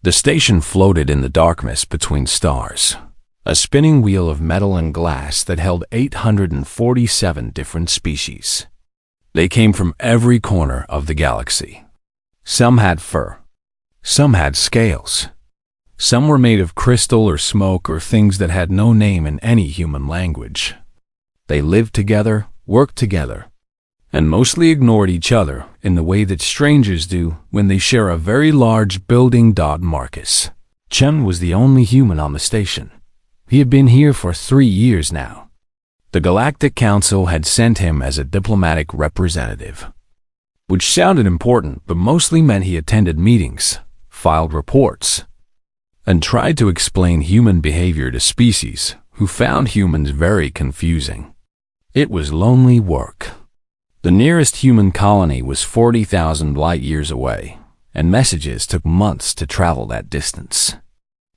The station floated in the darkness between stars, a spinning wheel of metal and glass that held 847 different species. They came from every corner of the galaxy. Some had fur. Some had scales. Some were made of crystal or smoke or things that had no name in any human language. They lived together, worked together, and mostly ignored each other in the way that strangers do when they share a very large building. Marcus Chen was the only human on the station. He had been here for 3 years now. The Galactic Council had sent him as a diplomatic representative, which sounded important but mostly meant he attended meetings, filed reports, and tried to explain human behavior to species who found humans very confusing. It was lonely work. The nearest human colony was 40,000 light years away, and messages took months to travel that distance.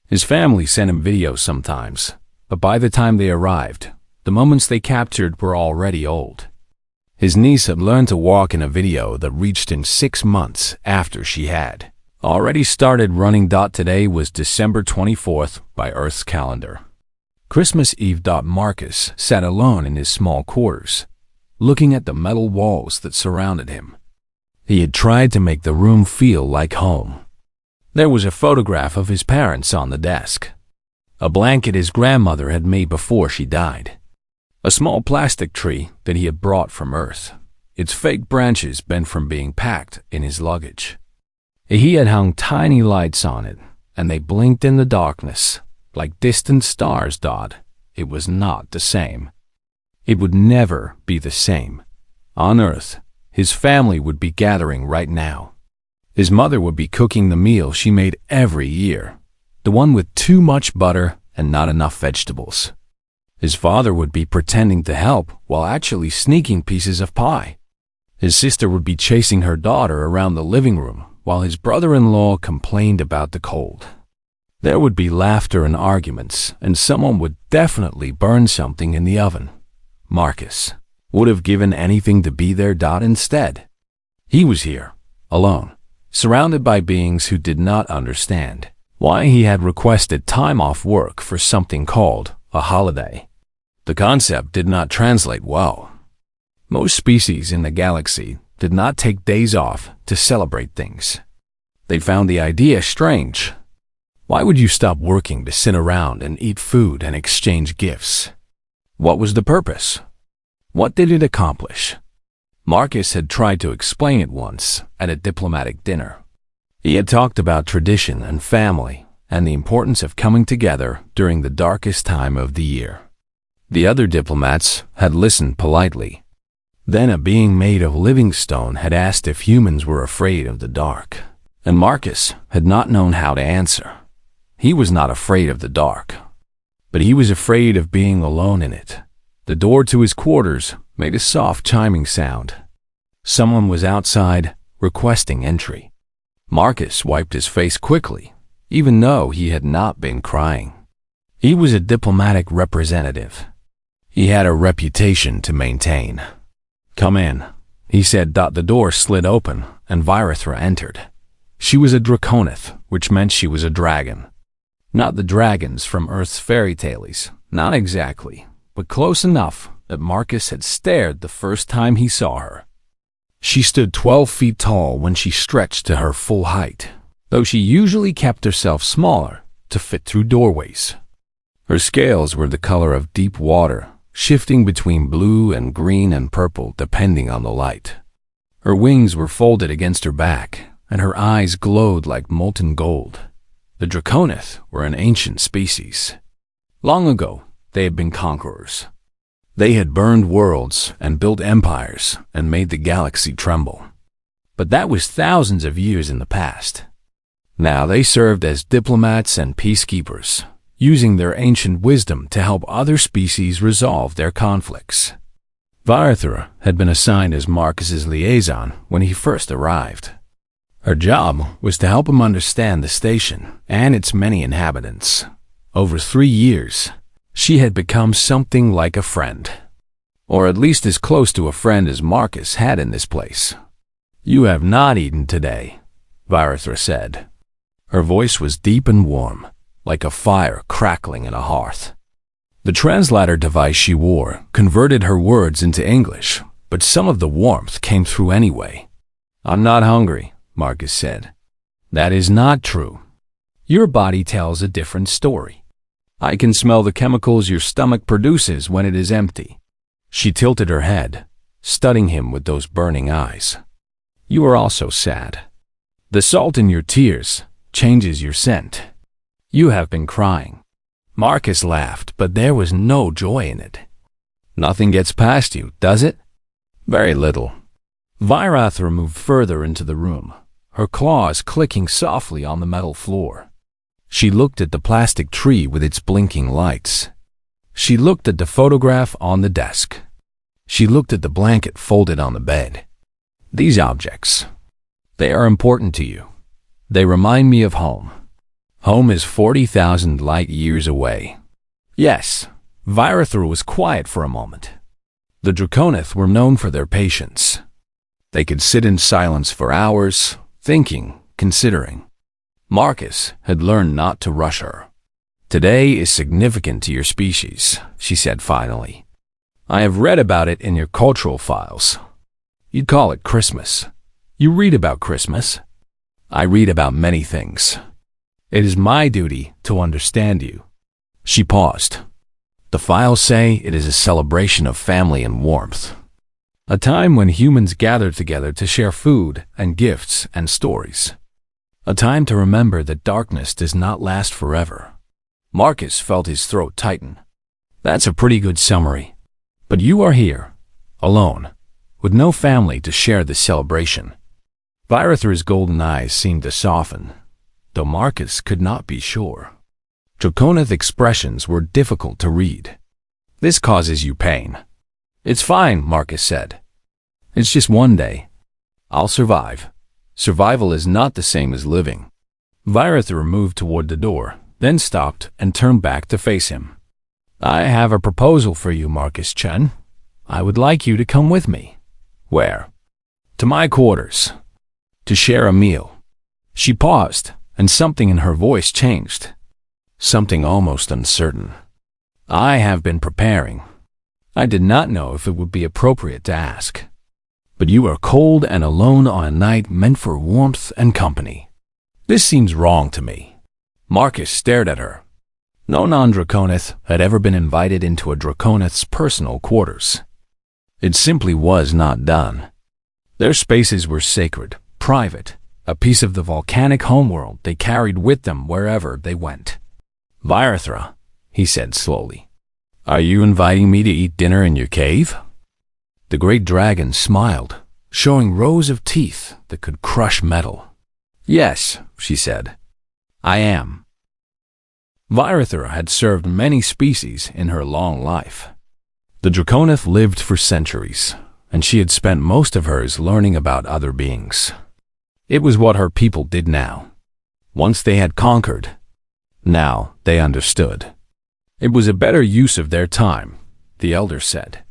His family sent him videos sometimes, but by the time they arrived, the moments they captured were already old. His niece had learned to walk in a video that reached him 6 months after she had already started running. Today was December 24th by Earth's calendar. Christmas Eve. Marcus sat alone in his small quarters, looking at the metal walls that surrounded him. He had tried to make the room feel like home. There was a photograph of his parents on the desk, a blanket his grandmother had made before she died, a small plastic tree that he had brought from Earth, its fake branches bent from being packed in his luggage. He had hung tiny lights on it, and they blinked in the darkness like distant stars. It was not the same. It would never be the same. On Earth, his family would be gathering right now. His mother would be cooking the meal she made every year, the one with too much butter and not enough vegetables. His father would be pretending to help while actually sneaking pieces of pie. His sister would be chasing her daughter around the living room while his brother-in-law complained about the cold. There would be laughter and arguments, and someone would definitely burn something in the oven. Marcus would have given anything to be there. Instead, he was here, alone, surrounded by beings who did not understand why he had requested time off work for something called a holiday. The concept did not translate well. Most species in the galaxy did not take days off to celebrate things. They found the idea strange. Why would you stop working to sit around and eat food and exchange gifts? What was the purpose? What did it accomplish? Marcus had tried to explain it once at a diplomatic dinner. He had talked about tradition and family and the importance of coming together during the darkest time of the year. The other diplomats had listened politely. Then a being made of living stone had asked if humans were afraid of the dark, and Marcus had not known how to answer. He was not afraid of the dark, but he was afraid of being alone in it. The door to his quarters made a soft chiming sound. Someone was outside, requesting entry. Marcus wiped his face quickly, even though he had not been crying. He was a diplomatic representative. He had a reputation to maintain. "Come in," he said. The door slid open, and Virithra entered. She was a draconith, which meant she was a dragon. Not the dragons from Earth's fairy tales, not exactly, but close enough that Marcus had stared the first time he saw her. She stood 12 feet tall when she stretched to her full height, though she usually kept herself smaller to fit through doorways. Her scales were the color of deep water, shifting between blue and green and purple depending on the light. Her wings were folded against her back, and her eyes glowed like molten gold. The Draconith were an ancient species. Long ago, they had been conquerors. They had burned worlds and built empires and made the galaxy tremble. But that was thousands of years in the past. Now they served as diplomats and peacekeepers, using their ancient wisdom to help other species resolve their conflicts. Virithra had been assigned as Marcus's liaison when he first arrived. Her job was to help him understand the station and its many inhabitants. Over 3 years, she had become something like a friend, or at least as close to a friend as Marcus had in this place. "You have not eaten today," Virithra said. Her voice was deep and warm, like a fire crackling in a hearth. The translator device she wore converted her words into English, but some of the warmth came through anyway. "I'm not hungry," Marcus said. "That is not true. Your body tells a different story. I can smell the chemicals your stomach produces when it is empty." She tilted her head, studying him with those burning eyes. "You are also sad. The salt in your tears changes your scent. You have been crying." Marcus laughed, but there was no joy in it. "Nothing gets past you, does it?" "Very little." Virathra moved further into the room, her claws clicking softly on the metal floor. She looked at the plastic tree with its blinking lights. She looked at the photograph on the desk. She looked at the blanket folded on the bed. "These objects, they are important to you. They remind me of home. Home is 40,000 light years away." Yes, Virathra was quiet for a moment. The Draconith were known for their patience. They could sit in silence for hours, thinking, considering. Marcus had learned not to rush her. "Today is significant to your species," she said finally. "I have read about it in your cultural files. You'd call it Christmas. You read about Christmas. I read about many things. It is my duty to understand you." She paused. "The files say it is a celebration of family and warmth. A time when humans gather together to share food and gifts and stories. A time to remember that darkness does not last forever." Marcus felt his throat tighten. "That's a pretty good summary. But you are here, alone, with no family to share this celebration." Virathra's golden eyes seemed to soften, though Marcus could not be sure. Draconith expressions were difficult to read. "This causes you pain." "It's fine," Marcus said. "It's just one day. I'll survive. Survival is not the same as living." Virathra moved toward the door, then stopped and turned back to face him. "I have a proposal for you, Marcus Chen. I would like you to come with me." "Where?" "To my quarters. To share a meal." She paused, and something in her voice changed. Something almost uncertain. "I have been preparing. I did not know if it would be appropriate to ask. But you are cold and alone on a night meant for warmth and company. This seems wrong to me." Marcus stared at her. No non-Draconith had ever been invited into a Draconith's personal quarters. It simply was not done. Their spaces were sacred, private, a piece of the volcanic homeworld they carried with them wherever they went. "Virathra," he said slowly, "are you inviting me to eat dinner in your cave?" The great dragon smiled, showing rows of teeth that could crush metal. "Yes," she said, "I am." Virathra had served many species in her long life. The Draconith lived for centuries, and she had spent most of hers learning about other beings. It was what her people did now. Once they had conquered, now they understood. It was a better use of their time, the elder said.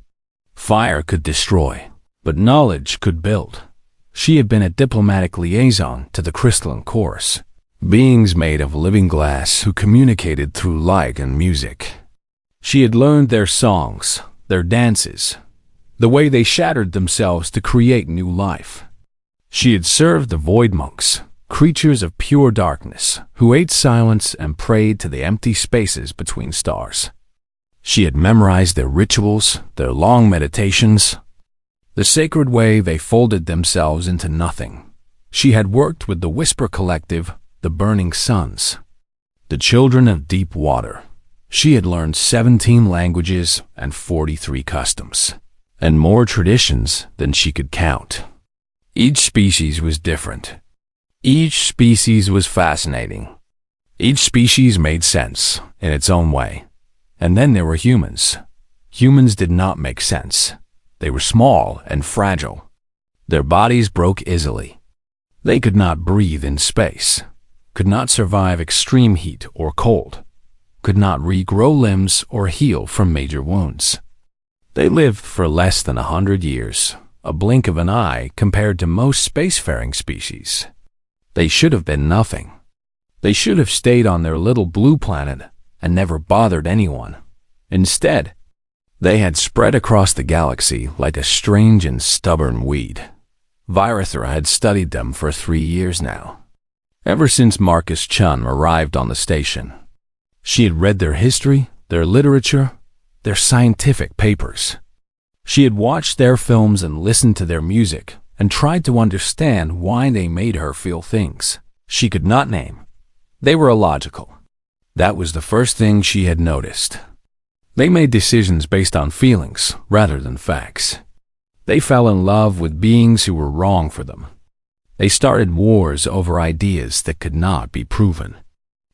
Fire could destroy, but knowledge could build. She had been a diplomatic liaison to the crystalline chorus, beings made of living glass who communicated through light and music. She had learned their songs, their dances, the way they shattered themselves to create new life. She had served the void monks, creatures of pure darkness, who ate silence and prayed to the empty spaces between stars. She had memorized their rituals, their long meditations, the sacred way they folded themselves into nothing. She had worked with the Whisper Collective, the Burning Suns, the Children of Deep Water. She had learned 17 languages and 43 customs, and more traditions than she could count. Each species was different. Each species was fascinating. Each species made sense in its own way. And then there were humans. Humans did not make sense. They were small and fragile. Their bodies broke easily. They could not breathe in space, could not survive extreme heat or cold, could not regrow limbs or heal from major wounds. They lived for less than 100 years, a blink of an eye compared to most spacefaring species. They should have been nothing. They should have stayed on their little blue planet and never bothered anyone. Instead, they had spread across the galaxy like a strange and stubborn weed. Virathra had studied them for 3 years now, ever since Marcus Chun arrived on the station. She had read their history, their literature, their scientific papers. She had watched their films and listened to their music and tried to understand why they made her feel things she could not name. They were illogical. That was the first thing she had noticed. They made decisions based on feelings rather than facts. They fell in love with beings who were wrong for them. They started wars over ideas that could not be proven.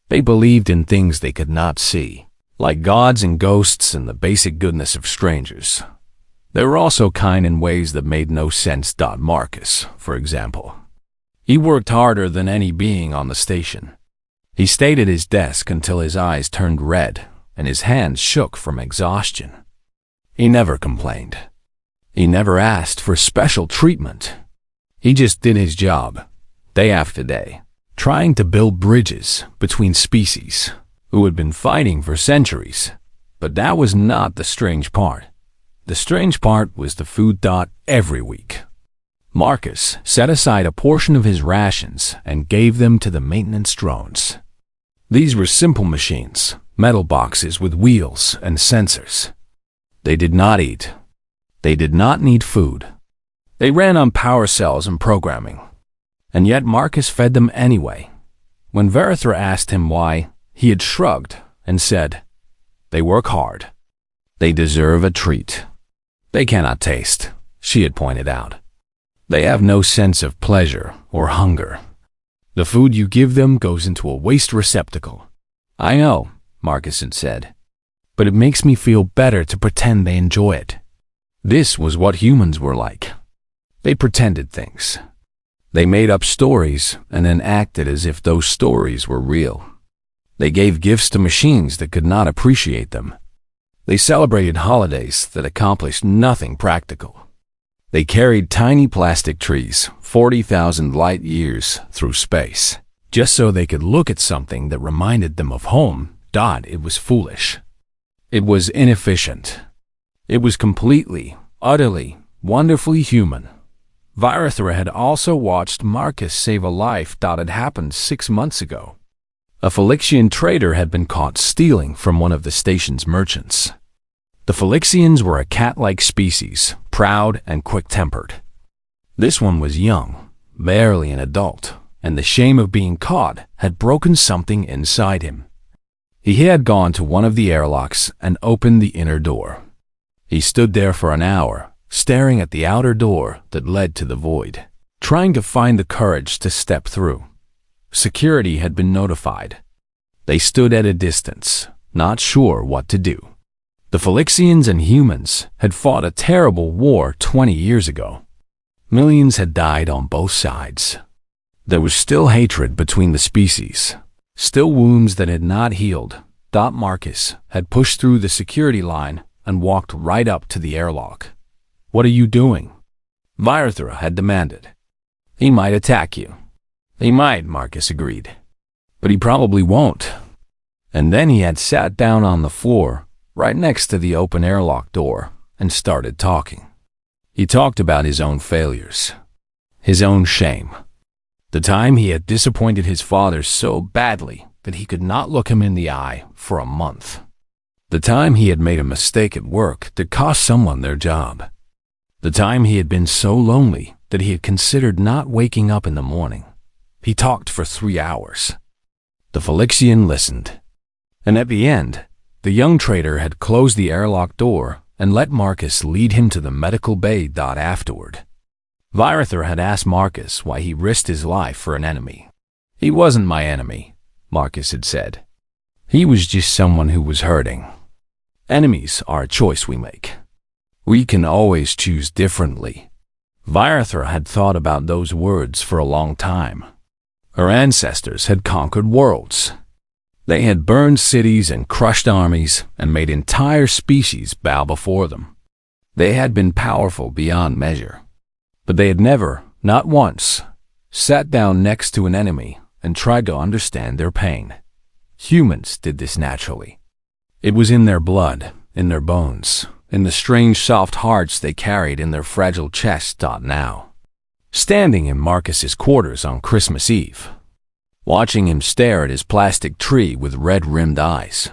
They believed in things they could not see, like gods and ghosts and the basic goodness of strangers. They were also kind in ways that made no sense. Marcus, for example. He worked harder than any being on the station. He stayed at his desk until his eyes turned red and his hands shook from exhaustion. He never complained. He never asked for special treatment. He just did his job, day after day, trying to build bridges between species who had been fighting for centuries. But that was not the strange part. The strange part was the food. Every week, Marcus set aside a portion of his rations and gave them to the maintenance drones. These were simple machines, metal boxes with wheels and sensors. They did not eat. They did not need food. They ran on power cells and programming. And yet Marcus fed them anyway. When Virathra asked him why, he had shrugged and said, "They work hard. They deserve a treat. They cannot taste," she had pointed out. "They have no sense of pleasure or hunger. The food you give them goes into a waste receptacle." "I know," Marcus had said, "but it makes me feel better to pretend they enjoy it." This was what humans were like. They pretended things. They made up stories and then acted as if those stories were real. They gave gifts to machines that could not appreciate them. They celebrated holidays that accomplished nothing practical. They carried tiny plastic trees 40,000 light years through space, just so they could look at something that reminded them of home. It was foolish. It was inefficient. It was completely, utterly, wonderfully human. Virathra had also watched Marcus save a life. It happened 6 months ago. A Felixian trader had been caught stealing from one of the station's merchants. The Felixians were a cat-like species, proud and quick-tempered. This one was young, barely an adult, and the shame of being caught had broken something inside him. He had gone to one of the airlocks and opened the inner door. He stood there for an hour, staring at the outer door that led to the void, trying to find the courage to step through. Security had been notified. They stood at a distance, not sure what to do. The Felixians and humans had fought a terrible war 20 years ago. Millions had died on both sides. There was still hatred between the species, still wounds that had not healed. Marcus had pushed through the security line and walked right up to the airlock. "What are you doing?" Virathra had demanded. "He might attack you." "He might," Marcus agreed. "But he probably won't." And then he had sat down on the floor, right next to the open airlock door, and started talking. He talked about his own failures, his own shame, the time he had disappointed his father so badly that he could not look him in the eye for a month, the time he had made a mistake at work that cost someone their job, the time he had been so lonely that he had considered not waking up in the morning. He talked for 3 hours. The Felixian listened. And at the end, the young trader had closed the airlock door and let Marcus lead him to the medical bay. Afterward, Virathra had asked Marcus why he risked his life for an enemy. "He wasn't my enemy," Marcus had said. "He was just someone who was hurting." Enemies are a choice we make. We can always choose differently. Virathra had thought about those words for a long time. Her ancestors had conquered worlds. They had burned cities and crushed armies and made entire species bow before them. They had been powerful beyond measure. But they had never, not once, sat down next to an enemy and tried to understand their pain. Humans did this naturally. It was in their blood, in their bones, in the strange soft hearts they carried in their fragile chests. Now, standing in Marcus's quarters on Christmas Eve, watching him stare at his plastic tree with red-rimmed eyes,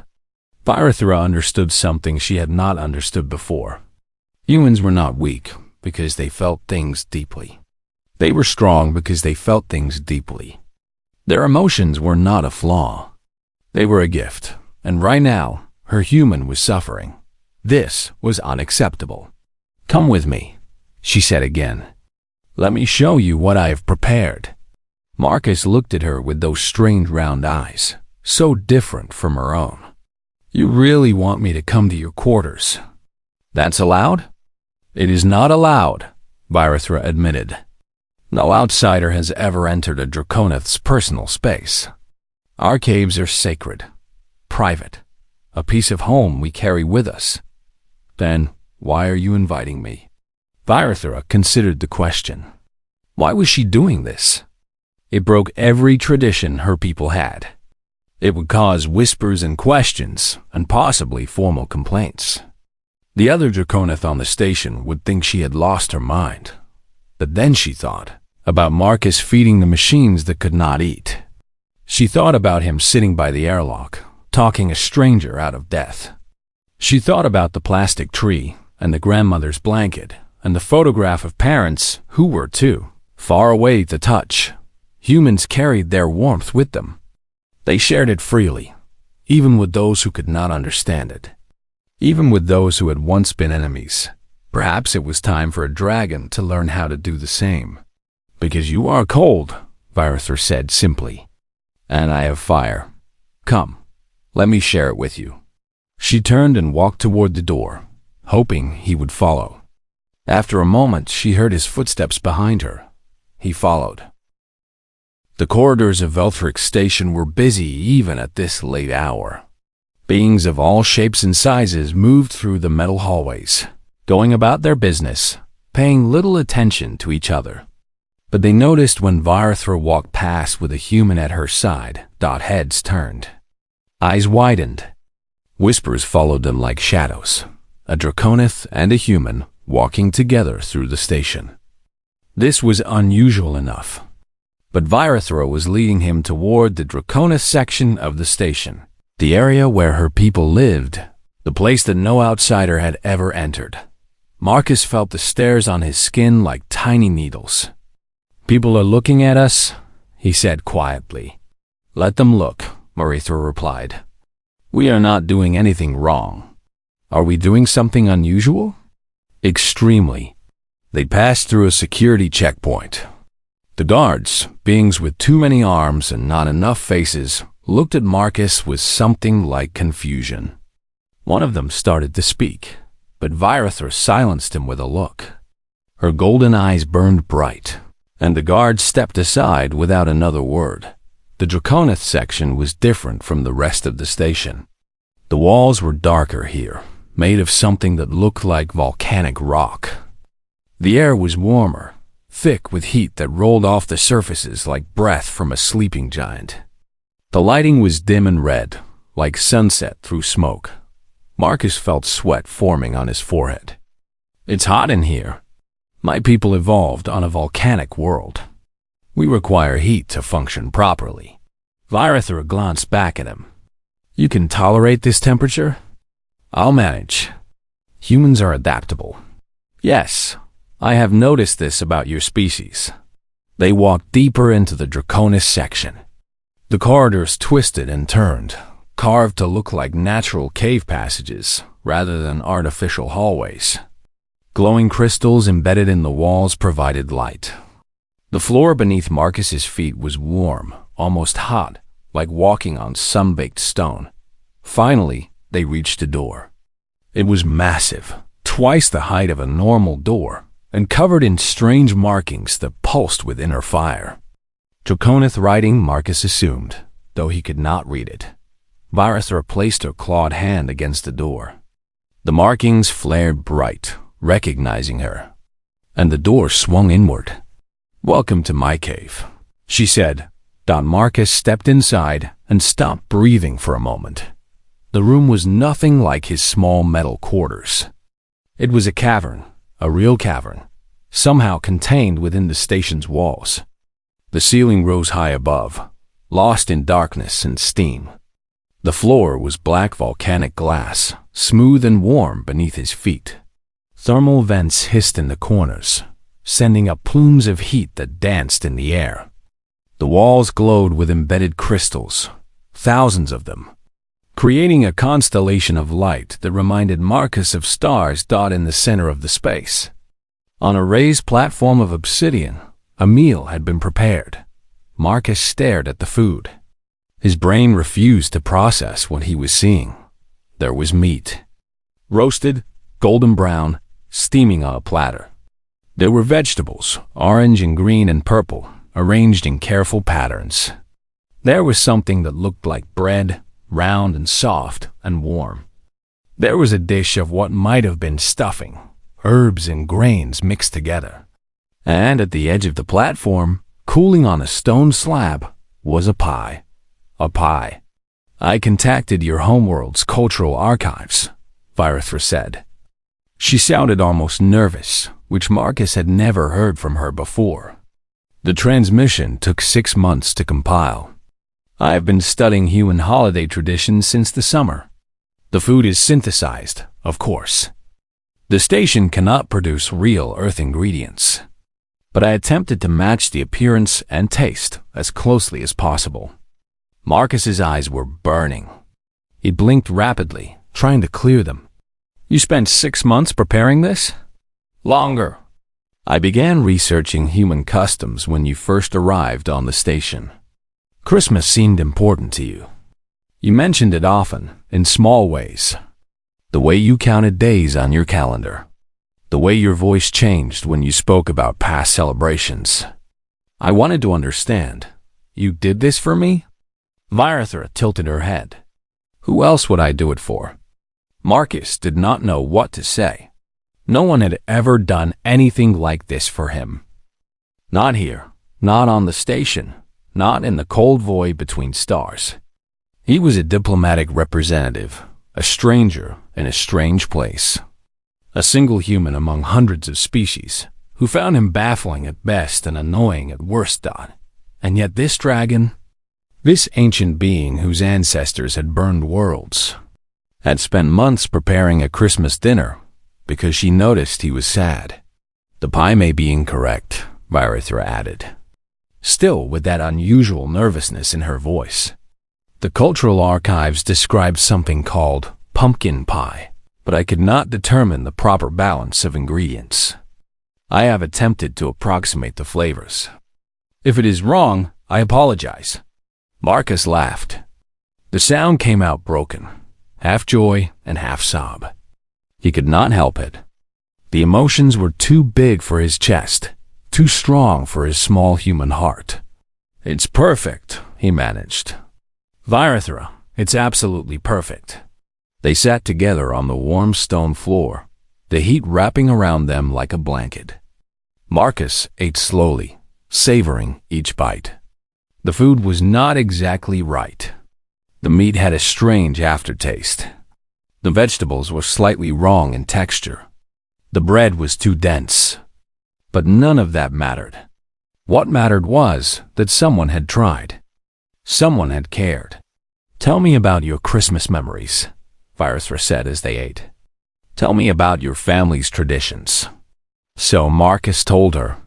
Virathra understood something she had not understood before. Humans were not weak because they felt things deeply. They were strong because they felt things deeply. Their emotions were not a flaw. They were a gift, and right now, her human was suffering. This was unacceptable. "Come with me," she said again. "Let me show you what I have prepared." Marcus looked at her with those strange round eyes, so different from her own. "You really want me to come to your quarters? That's allowed?" "It is not allowed," Virathra admitted. "No outsider has ever entered a Draconith's personal space. Our caves are sacred, private, a piece of home we carry with us." "Then why are you inviting me?" Virathra considered the question. Why was she doing this? It broke every tradition her people had. It would cause whispers and questions, and possibly formal complaints. The other Draconith on the station would think she had lost her mind. But then she thought about Marcus feeding the machines that could not eat. She thought about him sitting by the airlock, talking a stranger out of death. She thought about the plastic tree, and the grandmother's blanket, and the photograph of parents who were too far away to touch. Humans carried their warmth with them. They shared it freely, even with those who could not understand it. Even with those who had once been enemies. Perhaps it was time for a dragon to learn how to do the same. "Because you are cold," Virathra said simply. "And I have fire. Come, let me share it with you." She turned and walked toward the door, hoping he would follow. After a moment, she heard his footsteps behind her. He followed. The corridors of Velthrix Station were busy even at this late hour. Beings of all shapes and sizes moved through the metal hallways, going about their business, paying little attention to each other. But they noticed when Virathra walked past with a human at her side, heads turned. Eyes widened. Whispers followed them like shadows, a Draconith and a human walking together through the station. This was unusual enough, but Virathra was leading him toward the Draconith section of the station, the area where her people lived, the place that no outsider had ever entered. Marcus felt the stares on his skin like tiny needles. "People are looking at us," he said quietly. "Let them look," Virathra replied. "We are not doing anything wrong. Are we doing something unusual?" "Extremely." They passed through a security checkpoint. The guards, beings with too many arms and not enough faces, looked at Marcus with something like confusion. One of them started to speak, but Virathra silenced him with a look. Her golden eyes burned bright, and the guard stepped aside without another word. The Draconith section was different from the rest of the station. The walls were darker here, made of something that looked like volcanic rock. The air was warmer, thick with heat that rolled off the surfaces like breath from a sleeping giant. The lighting was dim and red, like sunset through smoke. Marcus felt sweat forming on his forehead. "It's hot in here. My people evolved on a volcanic world. We require heat to function properly." Virathra glanced back at him. "You can tolerate this temperature?" "I'll manage. Humans are adaptable." "Yes, I have noticed this about your species." They walked deeper into the Draconith section. The corridors twisted and turned, carved to look like natural cave passages rather than artificial hallways. Glowing crystals embedded in the walls provided light. The floor beneath Marcus's feet was warm, almost hot, like walking on sun-baked stone. Finally, they reached a door. It was massive, twice the height of a normal door, and covered in strange markings that pulsed with inner fire. Draconith writing, Marcus assumed, though he could not read it. Virathra placed her clawed hand against the door. The markings flared bright, recognizing her, and the door swung inward. "Welcome to my cave," she said, Marcus stepped inside and stopped breathing for a moment. The room was nothing like his small metal quarters. It was a cavern, a real cavern, somehow contained within the station's walls. The ceiling rose high above, lost in darkness and steam. The floor was black volcanic glass, smooth and warm beneath his feet. Thermal vents hissed in the corners, sending up plumes of heat that danced in the air. The walls glowed with embedded crystals, thousands of them, creating a constellation of light that reminded Marcus of stars dotted in the center of the space. On a raised platform of obsidian, a meal had been prepared. Marcus stared at the food. His brain refused to process what he was seeing. There was meat, roasted, golden brown, steaming on a platter. There were vegetables, orange and green and purple, arranged in careful patterns. There was something that looked like bread, round and soft and warm. There was a dish of what might have been stuffing, herbs and grains mixed together. And at the edge of the platform, cooling on a stone slab, was a pie. A pie. "I contacted your homeworld's cultural archives," Virithra said. She sounded almost nervous, which Marcus had never heard from her before. The transmission took 6 months to compile. "I have been studying human holiday traditions since the summer. The food is synthesized, of course. The station cannot produce real Earth ingredients. But I attempted to match the appearance and taste as closely as possible." Marcus's eyes were burning. He blinked rapidly, trying to clear them. "You spent 6 months preparing this?" "Longer. I began researching human customs when you first arrived on the station. Christmas seemed important to you. You mentioned it often, in small ways. The way you counted days on your calendar. The way your voice changed when you spoke about past celebrations. I wanted to understand. You did this for me?" Virithra tilted her head. Who else would I do it for? Marcus did not know what to say. No one had ever done anything like this for him. Not here, not on the station, not in the cold void between stars. He was a diplomatic representative, a stranger in a strange place. A single human among hundreds of species, who found him baffling at best and annoying at worst. And yet this dragon, this ancient being whose ancestors had burned worlds, had spent months preparing a Christmas dinner because she noticed he was sad. "The pie may be incorrect," Virithra added, still with that unusual nervousness in her voice. "The cultural archives describe something called pumpkin pie, but I could not determine the proper balance of ingredients. I have attempted to approximate the flavors. If it is wrong, I apologize." Marcus laughed. The sound came out broken, half joy and half sob. He could not help it. The emotions were too big for his chest, too strong for his small human heart. "It's perfect," he managed. "Virithra, it's absolutely perfect." They sat together on the warm stone floor, the heat wrapping around them like a blanket. Marcus ate slowly, savoring each bite. The food was not exactly right. The meat had a strange aftertaste. The vegetables were slightly wrong in texture. The bread was too dense. But none of that mattered. What mattered was that someone had tried. Someone had cared. "Tell me about your Christmas memories," Virithra said as they ate. "Tell me about your family's traditions." So Marcus told her.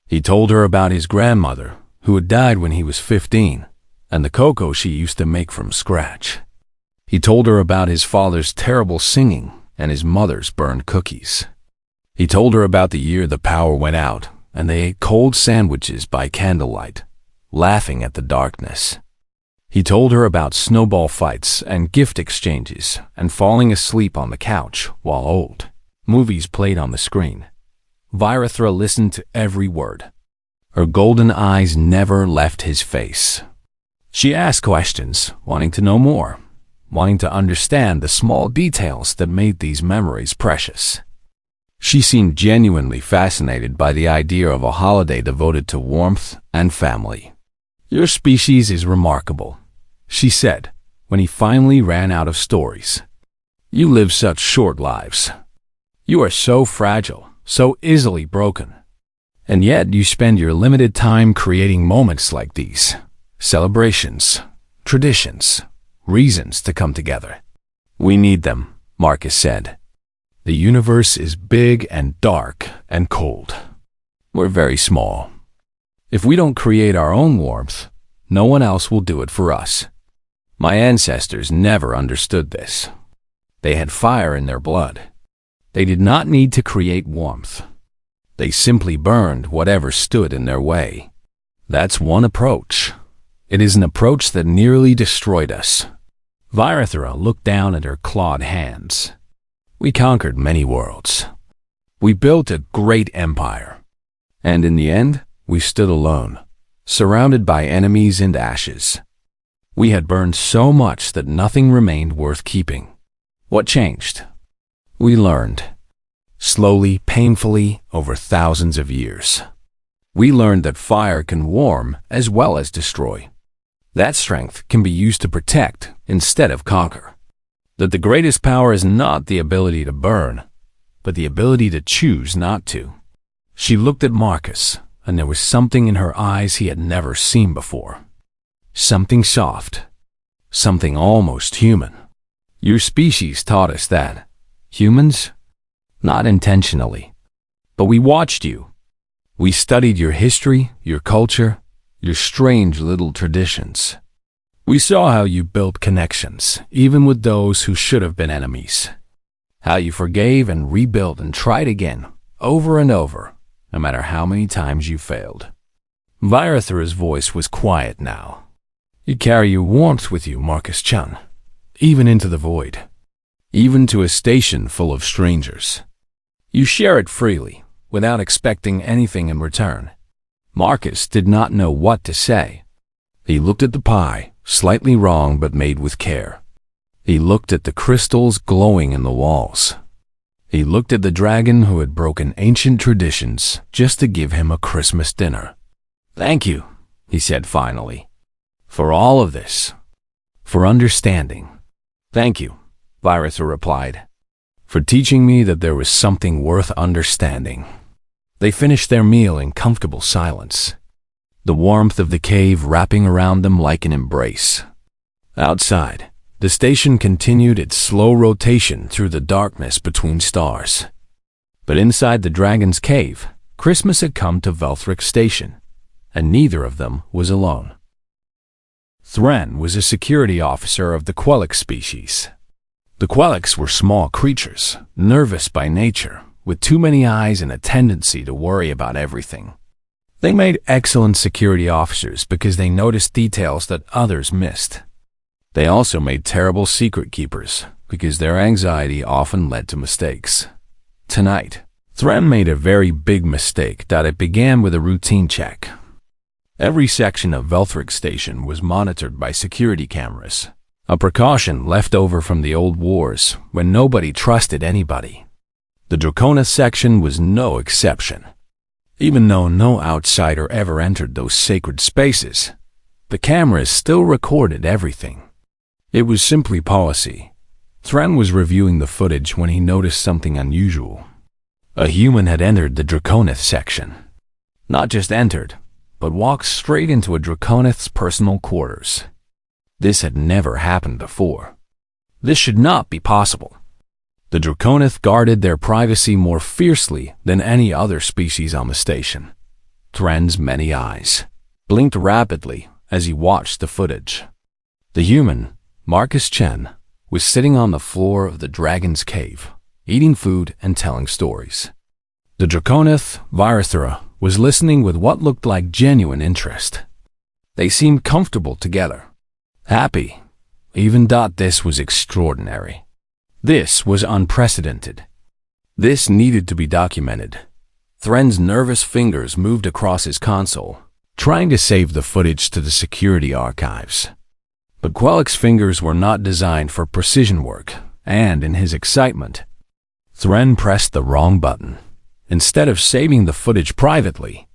He told her about his grandmother, who had died when he was 15, and the cocoa she used to make from scratch. He told her about his father's terrible singing and his mother's burned cookies. He told her about the year the power went out and they ate cold sandwiches by candlelight, laughing at the darkness. He told her about snowball fights and gift exchanges and falling asleep on the couch while old movies played on the screen. Virithra listened to every word. Her golden eyes never left his face. She asked questions, wanting to know more, wanting to understand the small details that made these memories precious. She seemed genuinely fascinated by the idea of a holiday devoted to warmth and family. "Your species is remarkable," she said, when he finally ran out of stories. "You live such short lives. You are so fragile, so easily broken. And yet you spend your limited time creating moments like these. Celebrations, traditions, reasons to come together." "We need them," Marcus said. "The universe is big and dark and cold. We're very small. If we don't create our own warmth, no one else will do it for us." My ancestors never understood this. They had fire in their blood. They did not need to create warmth. They simply burned whatever stood in their way. That's one approach. It is an approach that nearly destroyed us. Virathra looked down at her clawed hands. "We conquered many worlds. We built a great empire. And in the end, we stood alone, surrounded by enemies and ashes. We had burned so much that nothing remained worth keeping. What changed? We learned. Slowly, painfully, over thousands of years. We learned that fire can warm as well as destroy. That strength can be used to protect instead of conquer. That the greatest power is not the ability to burn, but the ability to choose not to." She looked at Marcus, and there was something in her eyes he had never seen before. Something soft. Something almost human. "Your species taught us that. Humans? Not intentionally. But we watched you. We studied your history, your culture, your strange little traditions. We saw how you built connections, even with those who should have been enemies. How you forgave and rebuilt and tried again, over and over, no matter how many times you failed." Virathra's voice was quiet now. "You carry your warmth with you, Marcus-chan, even into the void, even to a station full of strangers. You share it freely, without expecting anything in return." Marcus did not know what to say. He looked at the pie, slightly wrong but made with care. He looked at the crystals glowing in the walls. He looked at the dragon who had broken ancient traditions just to give him a Christmas dinner. "Thank you," he said finally, "for all of this, for understanding." "Thank you," Virathra replied, "for teaching me that there was something worth understanding." They finished their meal in comfortable silence, the warmth of the cave wrapping around them like an embrace. Outside, the station continued its slow rotation through the darkness between stars. But inside the dragon's cave, Christmas had come to Velthric Station, and neither of them was alone. Thren was a security officer of the Quelix species. The Quelix were small creatures, nervous by nature, with too many eyes and a tendency to worry about everything. They made excellent security officers because they noticed details that others missed. They also made terrible secret keepers because their anxiety often led to mistakes. Tonight, Thren made a very big mistake that it began with a routine check. Every section of Velthric Station was monitored by security cameras, a precaution left over from the old wars when nobody trusted anybody. The Draconith section was no exception. Even though no outsider ever entered those sacred spaces, the cameras still recorded everything. It was simply policy. Thren was reviewing the footage when he noticed something unusual. A human had entered the Draconith section. Not just entered, but walked straight into a Draconith's personal quarters. This had never happened before. This should not be possible. The Draconith guarded their privacy more fiercely than any other species on the station. Thren's many eyes blinked rapidly as he watched the footage. The human, Marcus Chen, was sitting on the floor of the dragon's cave, eating food and telling stories. The Draconith, Virathra, was listening with what looked like genuine interest. They seemed comfortable together, happy. Even this was extraordinary. This was unprecedented. This needed to be documented. Thren's nervous fingers moved across his console, trying to save the footage to the security archives. But Quelix's fingers were not designed for precision work, and in his excitement, Thren pressed the wrong button. Instead of saving the footage privately,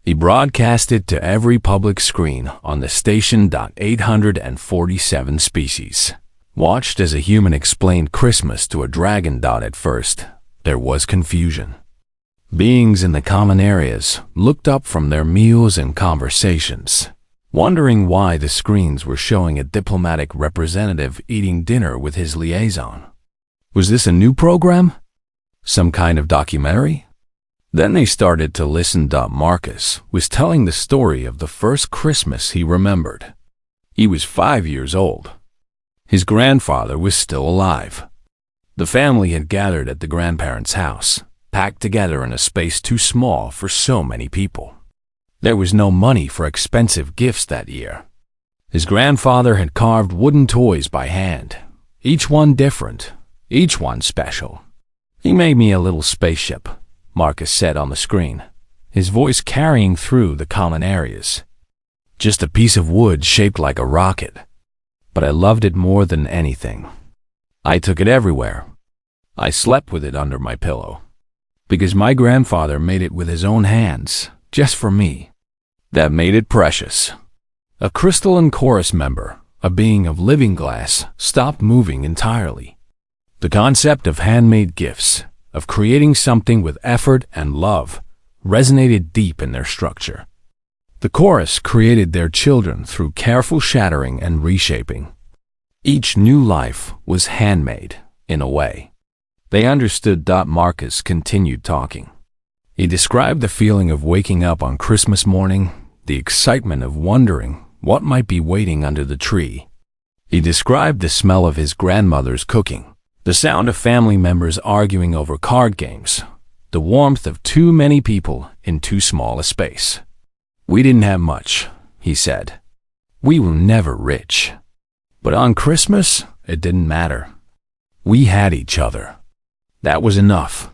He broadcasted to every public screen on the station. 847 species watched as a human explained Christmas to a dragon. At first, there was confusion. Beings in the common areas looked up from their meals and conversations, wondering why the screens were showing a diplomatic representative eating dinner with his liaison. Was this a new program? Some kind of documentary? Then they started to listen. Marcus was telling the story of the first Christmas he remembered. He was 5 years old. His grandfather was still alive. The family had gathered at the grandparents' house, packed together in a space too small for so many people. There was no money for expensive gifts that year. His grandfather had carved wooden toys by hand, each one different, each one special. "He made me a little spaceship," Marcus said on the screen, his voice carrying through the common areas. "Just a piece of wood shaped like a rocket. But I loved it more than anything. I took it everywhere. I slept with it under my pillow, because my grandfather made it with his own hands, just for me. That made it precious." A crystalline chorus member, a being of living glass, stopped moving entirely. The concept of handmade gifts, of creating something with effort and love, resonated deep in their structure. The chorus created their children through careful shattering and reshaping. Each new life was handmade, in a way. They understood. Marcus continued talking. He described the feeling of waking up on Christmas morning, the excitement of wondering what might be waiting under the tree. He described the smell of his grandmother's cooking, the sound of family members arguing over card games, the warmth of too many people in too small a space. "We didn't have much," he said. "We were never rich. But on Christmas, it didn't matter. We had each other. That was enough."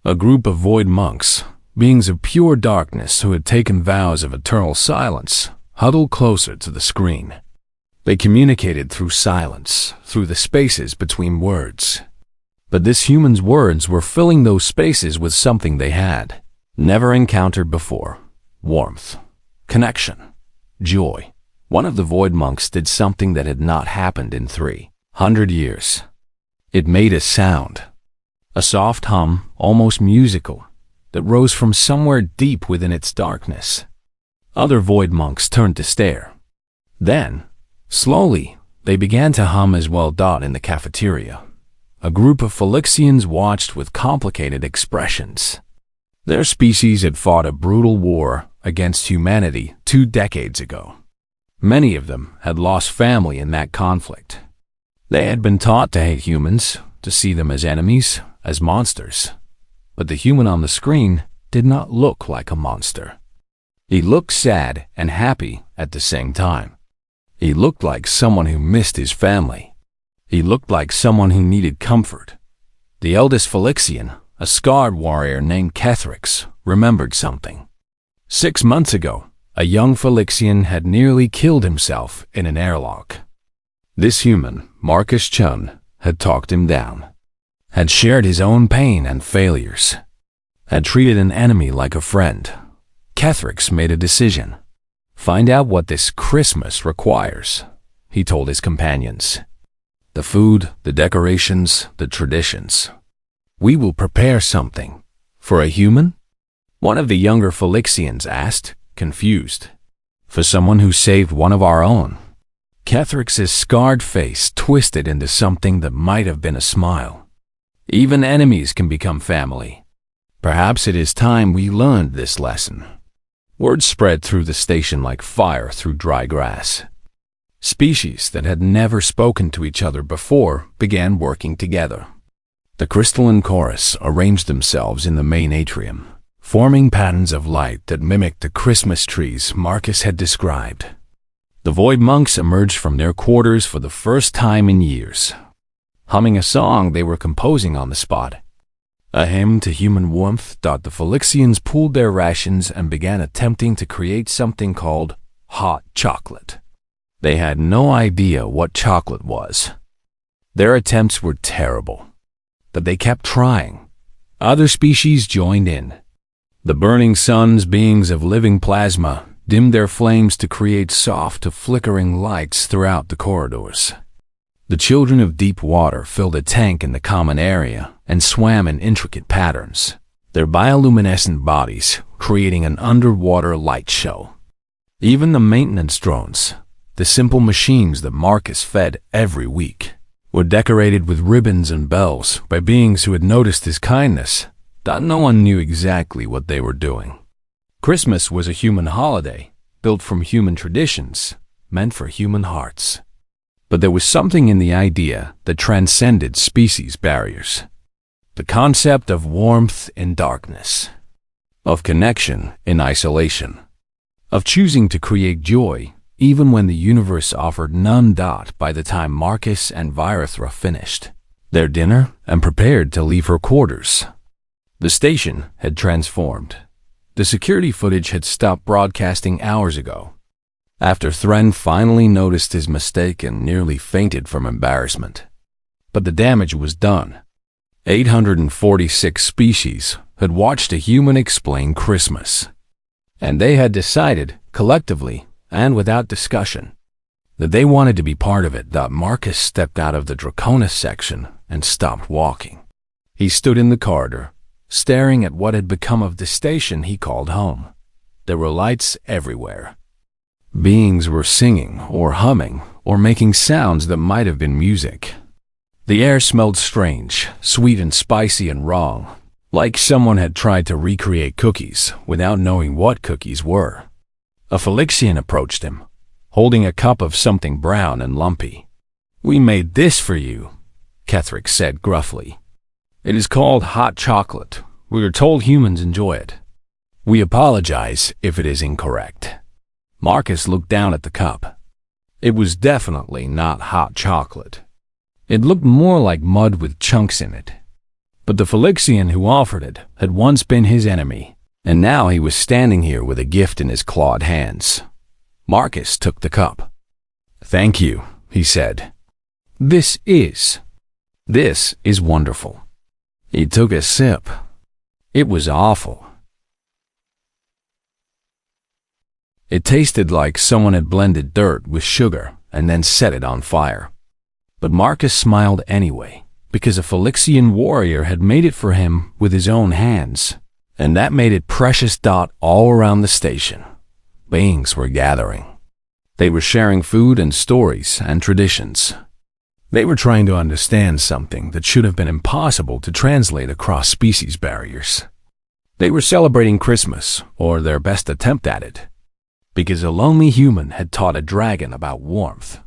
A group of void monks, beings of pure darkness who had taken vows of eternal silence, huddled closer to the screen. They communicated through silence, through the spaces between words. But this human's words were filling those spaces with something they had never encountered before: warmth, connection, joy. One of the void monks did something that had not happened in 300 years. It made a sound, a soft hum, almost musical, that rose from somewhere deep within its darkness. Other void monks turned to stare. Then, slowly, they began to hum as well. In the cafeteria, a group of Phylixians watched with complicated expressions. Their species had fought a brutal war against humanity 2 decades ago. Many of them had lost family in that conflict. They had been taught to hate humans, to see them as enemies, as monsters. But the human on the screen did not look like a monster. He looked sad and happy at the same time. He looked like someone who missed his family. He looked like someone who needed comfort. The eldest Phylixian, a scarred warrior named Kethrix, remembered something. 6 months ago, a young Phylixian had nearly killed himself in an airlock. This human, Marcus Chun, had talked him down, had shared his own pain and failures, had treated an enemy like a friend. Kethrix made a decision. "Find out what this Christmas requires," he told his companions. "The food, the decorations, the traditions. We will prepare something. For a human?" One of the younger Phylixians asked, confused. "For someone who saved one of our own." Kethrix's scarred face twisted into something that might have been a smile. Even enemies can become family. Perhaps it is time we learned this lesson. Word spread through the station like fire through dry grass. Species that had never spoken to each other before began working together. The crystalline chorus arranged themselves in the main atrium, forming patterns of light that mimicked the Christmas trees Marcus had described. The void monks emerged from their quarters for the first time in years, humming a song they were composing on the spot. A hymn to human warmth. The Phylixians pooled their rations and began attempting to create something called hot chocolate. They had no idea what chocolate was. Their attempts were terrible, but they kept trying. Other species joined in. The burning suns, beings of living plasma, dimmed their flames to create soft, flickering lights throughout the corridors. The children of deep water filled a tank in the common area and swam in intricate patterns, their bioluminescent bodies creating an underwater light show. Even the maintenance drones, the simple machines that Marcus fed every week, were decorated with ribbons and bells by beings who had noticed his kindness, but no one knew exactly what they were doing. Christmas was a human holiday, built from human traditions, meant for human hearts. But there was something in the idea that transcended species barriers. The concept of warmth in darkness, of connection in isolation, of choosing to create joy even when the universe offered none. By the time Marcus and Virithra finished their dinner and prepared to leave her quarters, the station had transformed. The security footage had stopped broadcasting hours ago, after Thren finally noticed his mistake and nearly fainted from embarrassment. But the damage was done. 846 species had watched a human explain Christmas, and they had decided, collectively and without discussion, that they wanted to be part of it. Marcus stepped out of the Draconis section and stopped walking. He stood in the corridor, staring at what had become of the station he called home. There were lights everywhere. Beings were singing or humming or making sounds that might have been music. The air smelled strange, sweet and spicy and wrong, like someone had tried to recreate cookies without knowing what cookies were. A Phylixian approached him, holding a cup of something brown and lumpy. "We made this for you," Ketherick said gruffly. "It is called hot chocolate. We are told humans enjoy it. We apologize if it is incorrect." Marcus looked down at the cup. It was definitely not hot chocolate. It looked more like mud with chunks in it. But the Phylixian who offered it had once been his enemy, and now he was standing here with a gift in his clawed hands. Marcus took the cup. "Thank you," he said. This is wonderful." He took a sip. It was awful. It tasted like someone had blended dirt with sugar and then set it on fire. But Marcus smiled anyway, because a Phylixian warrior had made it for him with his own hands, and that made it precious. All around the station, beings were gathering. They were sharing food and stories and traditions. They were trying to understand something that should have been impossible to translate across species barriers. They were celebrating Christmas, or their best attempt at it, because a lonely human had taught a dragon about warmth,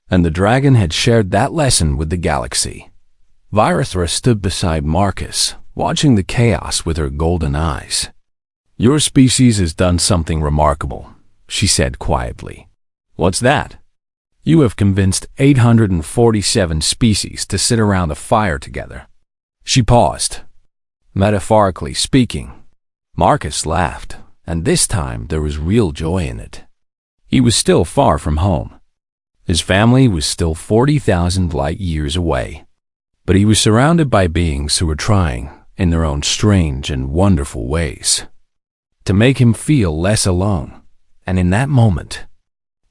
and the dragon had shared that lesson with the galaxy. Virithra stood beside Marcus, watching the chaos with her golden eyes. "Your species has done something remarkable," she said quietly. "What's that?" "You have convinced 847 species to sit around a fire together." She paused. "Metaphorically speaking." Marcus laughed, and this time there was real joy in it. He was still far from home. His family was still 40,000 light years away. But he was surrounded by beings who were trying, in their own strange and wonderful ways, to make him feel less alone. And in that moment,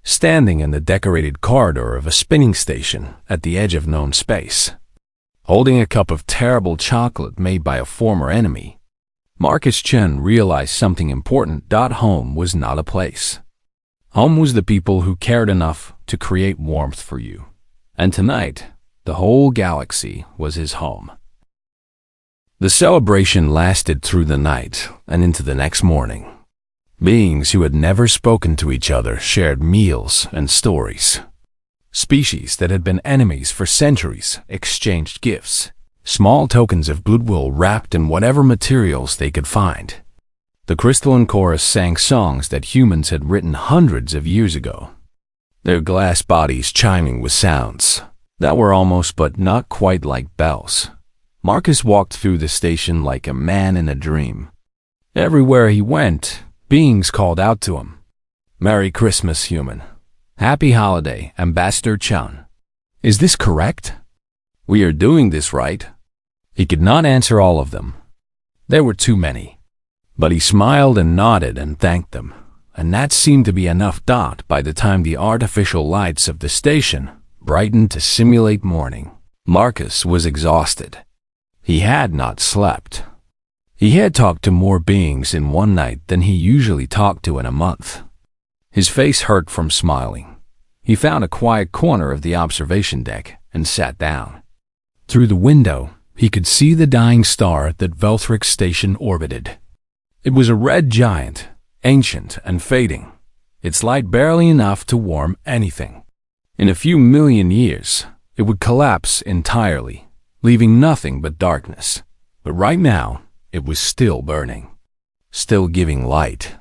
standing in the decorated corridor of a spinning station at the edge of known space, holding a cup of terrible chocolate made by a former enemy, Marcus Chen realized something important. Home was not a place. Home was the people who cared enough to create warmth for you. And tonight, the whole galaxy was his home. The celebration lasted through the night and into the next morning. Beings who had never spoken to each other shared meals and stories. Species that had been enemies for centuries exchanged gifts, small tokens of goodwill wrapped in whatever materials they could find. The crystalline chorus sang songs that humans had written hundreds of years ago, their glass bodies chiming with sounds that were almost but not quite like bells. Marcus walked through the station like a man in a dream. Everywhere he went, beings called out to him. "Merry Christmas, human. Happy holiday, Ambassador Chan. Is this correct? We are doing this right?" He could not answer all of them. There were too many. But he smiled and nodded and thanked them, and that seemed to be enough. By the time the artificial lights of the station brightened to simulate morning, Marcus was exhausted. He had not slept. He had talked to more beings in one night than he usually talked to in a month. His face hurt from smiling. He found a quiet corner of the observation deck and sat down. Through the window, he could see the dying star that Velthric's station orbited. It was a red giant, ancient and fading, its light barely enough to warm anything. In a few million years, it would collapse entirely, leaving nothing but darkness. But right now, it was still burning, still giving light,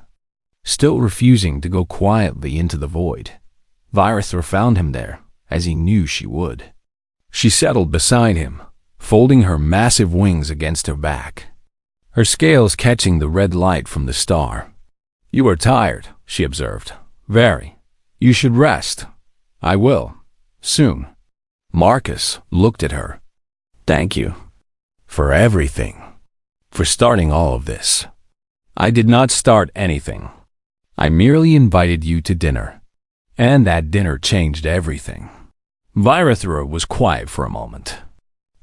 still refusing to go quietly into the void. Virithra found him there, as he knew she would. She settled beside him, folding her massive wings against her back, her scales catching the red light from the star. "You are tired," she observed. "Very. You should rest." "I will. Soon." Marcus looked at her. "Thank you. For everything. For starting all of this." "I did not start anything. I merely invited you to dinner. And that dinner changed everything." Virithra was quiet for a moment.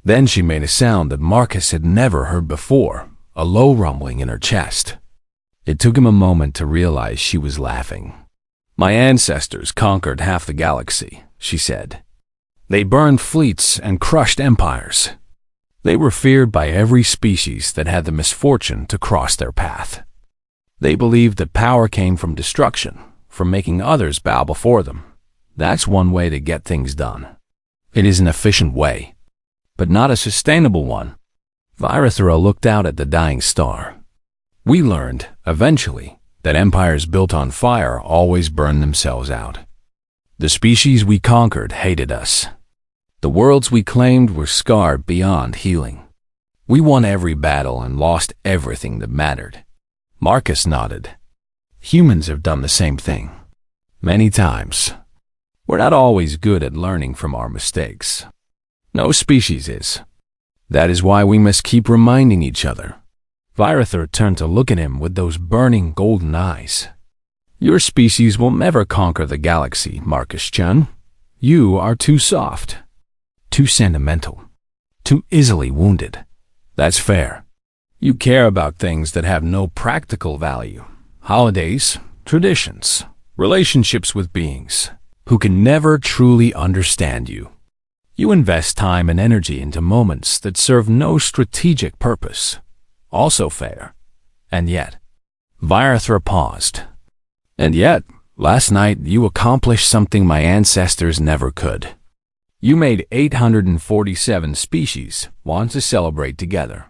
Then she made a sound that Marcus had never heard before, a low rumbling in her chest. It took him a moment to realize she was laughing. "My ancestors conquered half the galaxy," she said. "They burned fleets and crushed empires. They were feared by every species that had the misfortune to cross their path. They believed that power came from destruction, from making others bow before them. That's one way to get things done. It is an efficient way, but not a sustainable one." Virithra looked out at the dying star. "We learned, eventually, that empires built on fire always burn themselves out. The species we conquered hated us. The worlds we claimed were scarred beyond healing. We won every battle and lost everything that mattered." Marcus nodded. "Humans have done the same thing. Many times. We're not always good at learning from our mistakes. No species is. That is why we must keep reminding each other." Virithra turned to look at him with those burning golden eyes. "Your species will never conquer the galaxy, Marcus-chan. You are too soft, too sentimental, too easily wounded. That's fair. You care about things that have no practical value. Holidays, traditions, relationships with beings who can never truly understand you. You invest time and energy into moments that serve no strategic purpose. Also fair. And yet," Virithra paused. "And yet, last night you accomplished something my ancestors never could. You made 847 species want to celebrate together.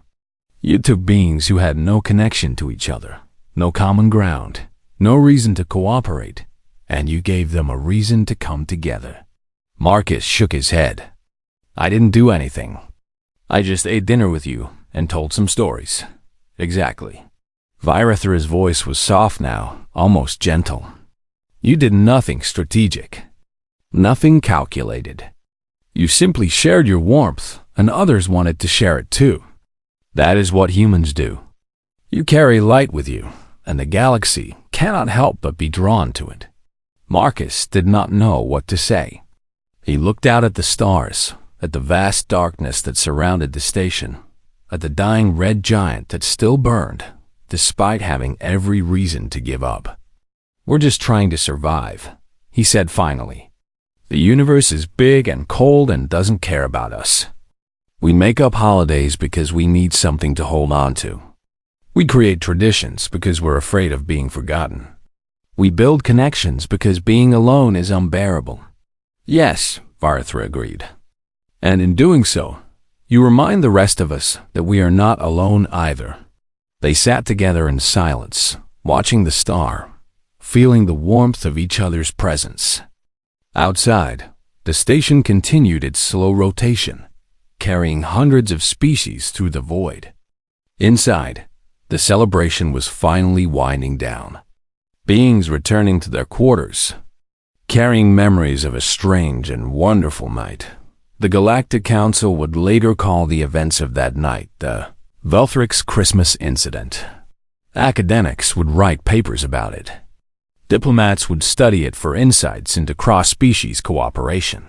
You took beings who had no connection to each other, no common ground, no reason to cooperate, and you gave them a reason to come together." Marcus shook his head. "I didn't do anything. I just ate dinner with you and told some stories." "Exactly." Virithra's voice was soft now, almost gentle. "You did nothing strategic, nothing calculated. You simply shared your warmth, and others wanted to share it too. That is what humans do. You carry light with you, and the galaxy cannot help but be drawn to it." Marcus did not know what to say. He looked out at the stars, at the vast darkness that surrounded the station, at the dying red giant that still burned, despite having every reason to give up. "We're just trying to survive," he said finally. "The universe is big and cold and doesn't care about us. We make up holidays because we need something to hold on to. We create traditions because we're afraid of being forgotten. We build connections because being alone is unbearable." "Yes," Virithra agreed. "And in doing so, you remind the rest of us that we are not alone either." They sat together in silence, watching the star, feeling the warmth of each other's presence. Outside, the station continued its slow rotation, carrying hundreds of species through the void. Inside, the celebration was finally winding down. Beings returning to their quarters, carrying memories of a strange and wonderful night. The Galactic Council would later call the events of that night the Velthric's Christmas Incident. Academics would write papers about it. Diplomats would study it for insights into cross-species cooperation.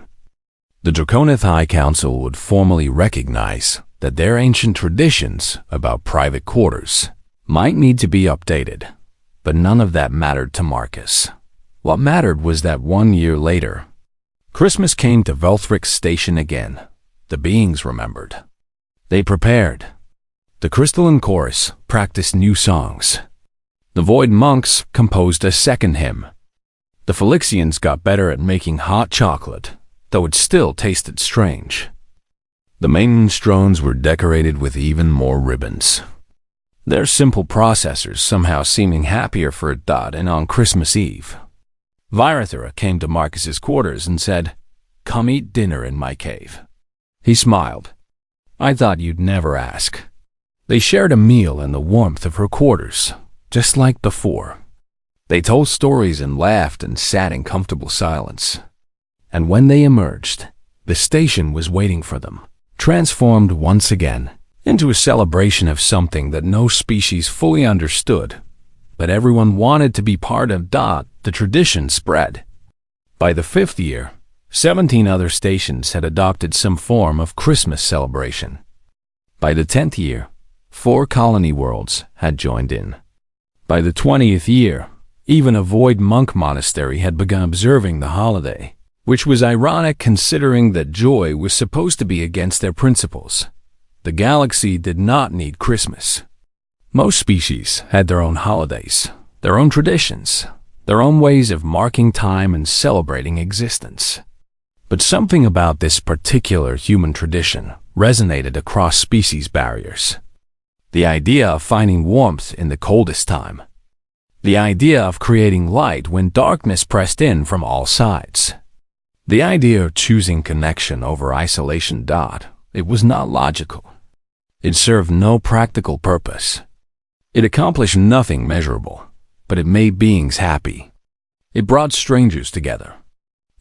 The Draconith High Council would formally recognize that their ancient traditions about private quarters might need to be updated, but none of that mattered to Marcus. What mattered was that 1 year later, Christmas came to Velthric's station again. The beings remembered. They prepared. The Crystalline Chorus practiced new songs. The Void Monks composed a second hymn. The Felixians got better at making hot chocolate, though it still tasted strange. The maintenance drones were decorated with even more ribbons. Their simple processors somehow seeming happier for a dot, and on Christmas Eve, Virathera came to Marcus's quarters and said, "Come eat dinner in my cave." He smiled. "I thought you'd never ask." They shared a meal in the warmth of her quarters, just like before. They told stories and laughed and sat in comfortable silence. And when they emerged, the station was waiting for them, transformed once again into a celebration of something that no species fully understood, but everyone wanted to be part of. The tradition spread. By the 5th year, 17 other stations had adopted some form of Christmas celebration. By the 10th year, 4 colony worlds had joined in. By the 20th year, even a Void Monk monastery had begun observing the holiday, which was ironic considering that joy was supposed to be against their principles. The galaxy did not need Christmas. Most species had their own holidays, their own traditions, their own ways of marking time and celebrating existence. But something about this particular human tradition resonated across species barriers. The idea of finding warmth in the coldest time. The idea of creating light when darkness pressed in from all sides. The idea of choosing connection over isolation. It was not logical. It served no practical purpose. It accomplished nothing measurable, but it made beings happy. It brought strangers together.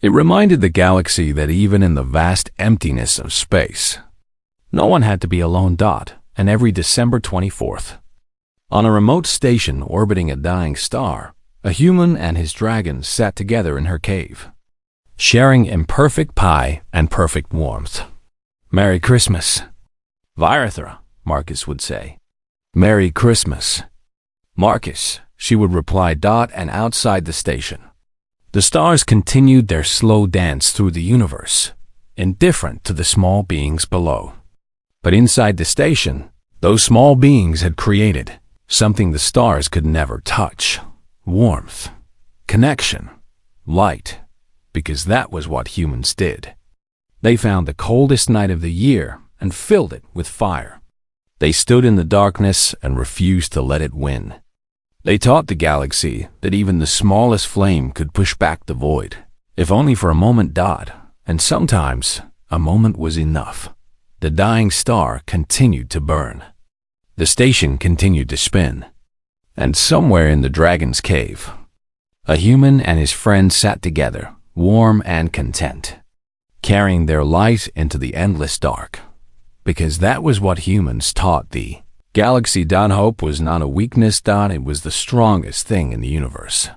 It reminded the galaxy that even in the vast emptiness of space, no one had to be alone. And every December 24th, on a remote station orbiting a dying star, a human and his dragon sat together in her cave, sharing imperfect pie and perfect warmth. "Merry Christmas." "Virathera," Marcus would say. "Merry Christmas." "Marcus," she would reply. And outside the station, the stars continued their slow dance through the universe, indifferent to the small beings below. But inside the station, those small beings had created something the stars could never touch: warmth, connection, light, because that was what humans did. They found the coldest night of the year and filled it with fire. They stood in the darkness and refused to let it win. They taught the galaxy that even the smallest flame could push back the void, if only for a moment. And sometimes a moment was enough. The dying star continued to burn. The station continued to spin. And somewhere in the dragon's cave, a human and his friend sat together, warm and content, carrying their light into the endless dark. Because that was what humans taught the galaxy. Hope was not a weakness. It was the strongest thing in the universe.